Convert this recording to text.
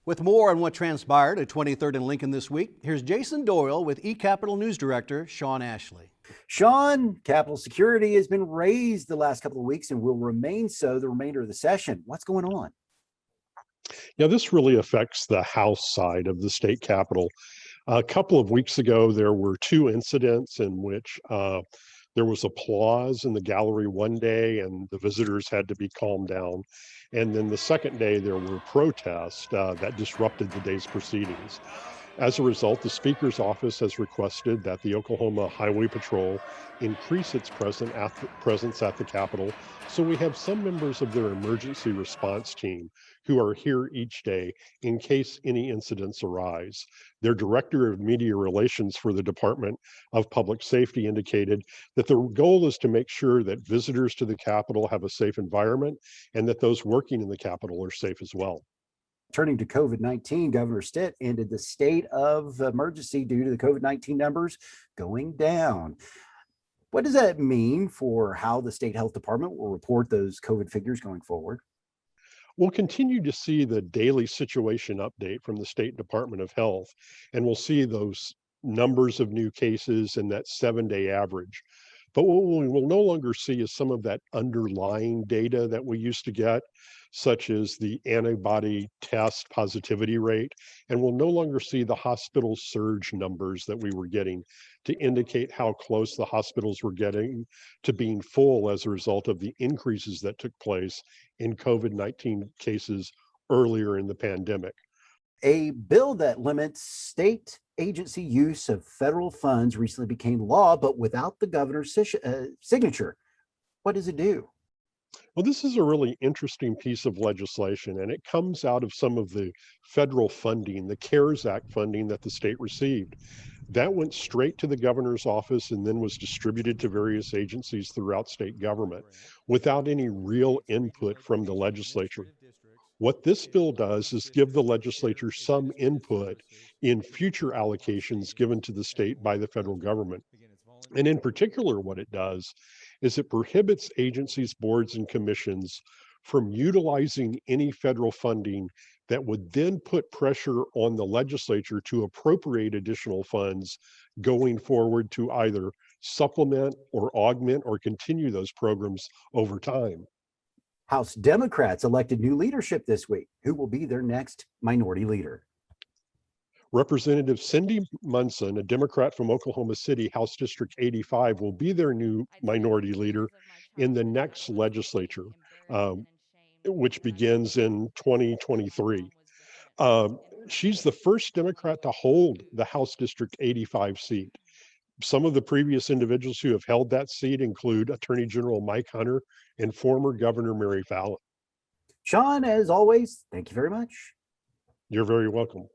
With more on what transpired at 23rd and Lincoln this week, here's Jason Doyle with eCapitol News Director Shawn Ashley. Shawn, Capitol security has been raised the last couple of weeks and will remain so the remainder of the session. What's going on? Yeah, this really affects the House side of the state capitol. A couple of weeks ago, there were two incidents in which there was applause in the gallery one day and the visitors had to be calmed down. And then the second day, there were protests that disrupted the day's proceedings. As a result, the Speaker's office has requested that the Oklahoma Highway Patrol increase its presence at the Capitol, so we have some members of their emergency response team who are here each day in case any incidents arise. Their Director of Media Relations for the Department of Public Safety indicated that the goal is to make sure that visitors to the Capitol have a safe environment and that those working in the Capitol are safe as well. Turning to COVID-19, Governor Stitt ended the state of emergency due to the COVID-19 numbers going down. What does that mean for how the state health department will report those COVID figures going forward? We'll continue to see the daily situation update from the State Department of Health, and we'll see those numbers of new cases and that 7-day average. But what we will no longer see is some of that underlying data that we used to get, such as the antibody test positivity rate, and we'll no longer see the hospital surge numbers that we were getting to indicate how close the hospitals were getting to being full as a result of the increases that took place in COVID-19 cases earlier in the pandemic. A bill that limits state agency use of federal funds recently became law, but without the governor's signature. What does it do? Well, this is a really interesting piece of legislation, and it comes out of some of the federal funding, the CARES Act funding that the state received. That went straight to the governor's office and then was distributed to various agencies throughout state government without any real input from the legislature. What this bill does is give the legislature some input in future allocations given to the state by the federal government. And in particular, what it does is it prohibits agencies, boards, and commissions from utilizing any federal funding that would then put pressure on the legislature to appropriate additional funds going forward to either supplement or augment or continue those programs over time. House Democrats elected new leadership this week. Who will be their next minority leader? Representative Cindy Munson, a Democrat from Oklahoma City, House District 85, will be their new minority leader in the next legislature, which begins in 2023. She's the first Democrat to hold the House District 85 seat. Some of the previous individuals who have held that seat include Attorney General Mike Hunter and former Governor Mary Fallin. Shawn, as always, thank you very much. You're very welcome.